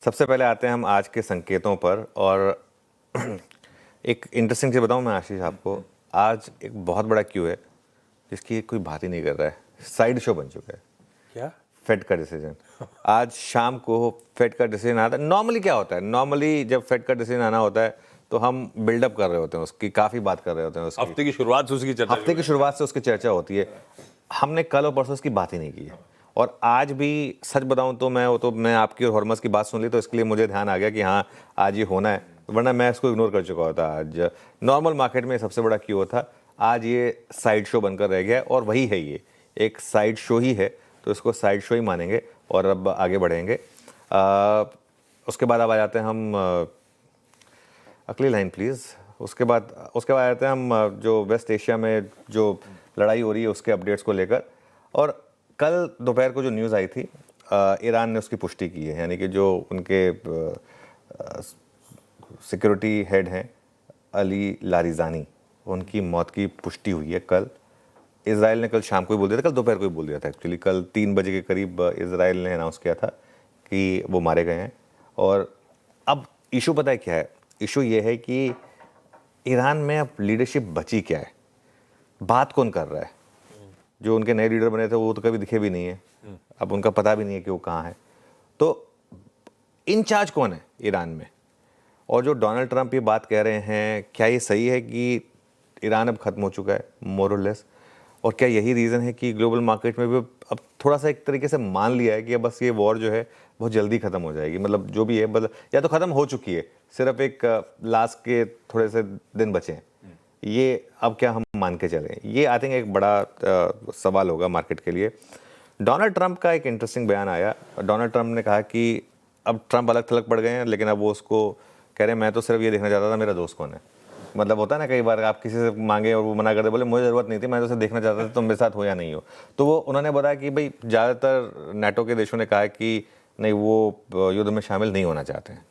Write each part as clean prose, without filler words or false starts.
सबसे पहले आते हैं हम आज के संकेतों पर। और एक इंटरेस्टिंग चीज़ बताऊं मैं आशीष आपको, आज एक बहुत बड़ा क्यू है जिसकी कोई बात ही नहीं कर रहा है। साइड शो बन चुका है। क्या? फेड का डिसीजन आज शाम को फेड का डिसीजन आता है। नॉर्मली क्या होता है, नॉर्मली जब फेड का डिसीजन आना होता है तो हम बिल्डअप कर रहे होते हैं, उसकी काफ़ी बात कर रहे होते हैं, उसकी हफ्ते की शुरुआत से उसकी चर्चा हफ्ते की शुरुआत से उसकी चर्चा होती है। हमने कल और परसों उसकी बात ही नहीं की है। और आज भी सच बताऊं तो मैं आपकी और हॉर्मस की बात सुन ली तो इसके लिए मुझे ध्यान आ गया कि हाँ आज ये होना है, वरना मैं इसको इग्नोर कर चुका होता। आज नॉर्मल मार्केट में सबसे बड़ा क्यू था, आज ये साइड शो बनकर रह गया और वही है, ये एक साइड शो ही है, तो इसको साइड शो ही मानेंगे और अब आगे बढ़ेंगे। उसके बाद अब आ जाते हैं हम अगली लाइन प्लीज़। उसके बाद आ जाते हैं हम जो वेस्ट एशिया में जो लड़ाई हो रही है उसके अपडेट्स को लेकर। और कल दोपहर को जो न्यूज़ आई थी, ईरान ने उसकी पुष्टि की है, यानी कि जो उनके सिक्योरिटी हेड हैं अली लारिजानी, उनकी मौत की पुष्टि हुई है कल। इजराइल ने कल शाम को ही बोल दिया था, कल दोपहर को ही बोल दिया था एक्चुअली, कल 3 बजे के करीब इजराइल ने अनाउंस किया था कि वो मारे गए हैं। और अब इशू पता है क्या है, इशू ये है कि ईरान में अब लीडरशिप बची क्या है, बात कौन कर रहा है। जो उनके नए लीडर बने थे वो तो कभी दिखे भी नहीं है, अब उनका पता भी नहीं है कि वो कहाँ है। तो इंचार्ज कौन है ईरान में? और जो डोनाल्ड ट्रंप ये बात कह रहे हैं, क्या ये सही है कि ईरान अब खत्म हो चुका है मोर और लेस? और क्या यही रीज़न है कि ग्लोबल मार्केट में भी अब थोड़ा सा एक तरीके से मान लिया है कि बस ये वॉर जो है बहुत जल्दी ख़त्म हो जाएगी, मतलब जो भी है मतलब या तो ख़त्म हो चुकी है, सिर्फ एक लास्ट के थोड़े से दिन बचे हैं, ये अब क्या हम मान के चलें? ये आई थिंक एक बड़ा सवाल होगा मार्केट के लिए। डोनाल्ड ट्रंप का एक इंटरेस्टिंग बयान आया। डोनाल्ड ट्रंप ने कहा कि अब ट्रंप अलग थलग पड़ गए हैं, लेकिन अब वो उसको कह रहे हैं मैं तो सिर्फ ये देखना चाहता था मेरा दोस्त कौन है। मतलब होता है ना कई बार आप किसी से मांगे और वो मना कर दे, बोले मुझे ज़रूरत नहीं थी, मैं तो सिर्फ देखना चाहता था तुम मेरे साथ हो या नहीं हो। तो वो उन्होंने बताया कि भाई ज़्यादातर नाटो के देशों ने कहा कि नहीं वो युद्ध में शामिल नहीं होना चाहते हैं।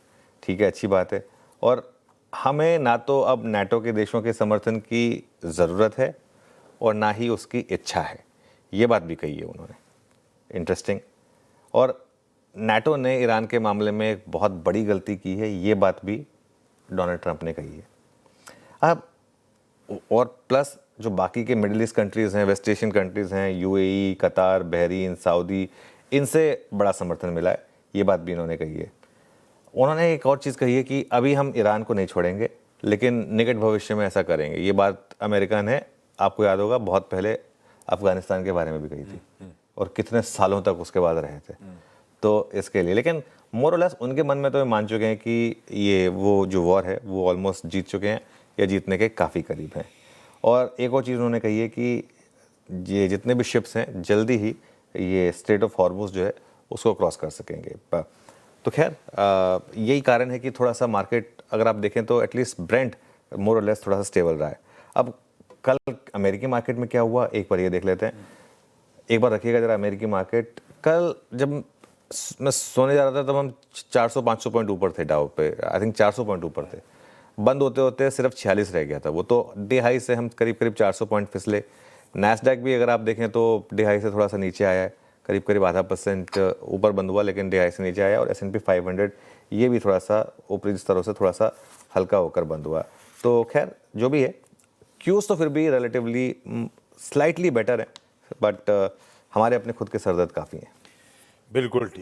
ठीक है, अच्छी बात है। और हमें ना तो अब नाटो के देशों के समर्थन की ज़रूरत है और ना ही उसकी इच्छा है, ये बात भी कही है उन्होंने। इंटरेस्टिंग। और नाटो ने ईरान के मामले में एक बहुत बड़ी गलती की है, ये बात भी डोनाल्ड ट्रंप ने कही है। अब और प्लस जो बाकी के मिडिल ईस्ट कंट्रीज़ हैं, वेस्ट एशियन कंट्रीज़ हैं, यूएई, कतार, बहरीन, सऊदी, इनसे बड़ा समर्थन मिला है, ये बात भी इन्होंने कही है। उन्होंने एक और चीज़ कही है कि अभी हम ईरान को नहीं छोड़ेंगे, लेकिन निकट भविष्य में ऐसा करेंगे। ये बात अमेरिका ने, आपको याद होगा, बहुत पहले अफगानिस्तान के बारे में भी कही थी और कितने सालों तक उसके बाद रहे थे। तो इसके लिए, लेकिन मोर और लेस उनके मन में तो मान चुके हैं कि ये वो जो वॉर है वो ऑलमोस्ट जीत चुके हैं या जीतने के काफ़ी करीब हैं। और एक और चीज़ उन्होंने कही है कि ये जितने भी शिप्स हैं जल्दी ही ये स्ट्रेट ऑफ हॉर्मुज़ जो है उसको क्रॉस कर सकेंगे। तो खैर यही कारण है कि थोड़ा सा मार्केट अगर आप देखें तो एटलीस्ट ब्रेंट मोर और लेस थोड़ा सा स्टेबल रहा है। अब कल अमेरिकी मार्केट में क्या हुआ एक बार ये देख लेते हैं। एक बार रखिएगा जरा अमेरिकी मार्केट। कल जब मैं सोने जा रहा था तब हम 400-500 पॉइंट ऊपर थे डाउ पे, आई थिंक 400 पॉइंट ऊपर थे। बंद होते होते सिर्फ 46 रह गया था, वो तो डे हाई से हम करीब करीब 400 पॉइंट फिसले। नैस्डैक भी अगर आप देखें तो डे हाई से थोड़ा सा नीचे आया है, करीब करीब ½ % ऊपर बंद हुआ लेकिन डे हाई से नीचे आया। और S&P 500 ये भी थोड़ा सा ऊपरी स्तरों से थोड़ा सा हल्का होकर बंद हुआ। तो खैर जो भी है, क्यूज़ तो फिर भी रिलेटिवली स्लाइटली बेटर है, बट हमारे अपने खुद के सरदर्द काफ़ी हैं। बिल्कुल ठीक।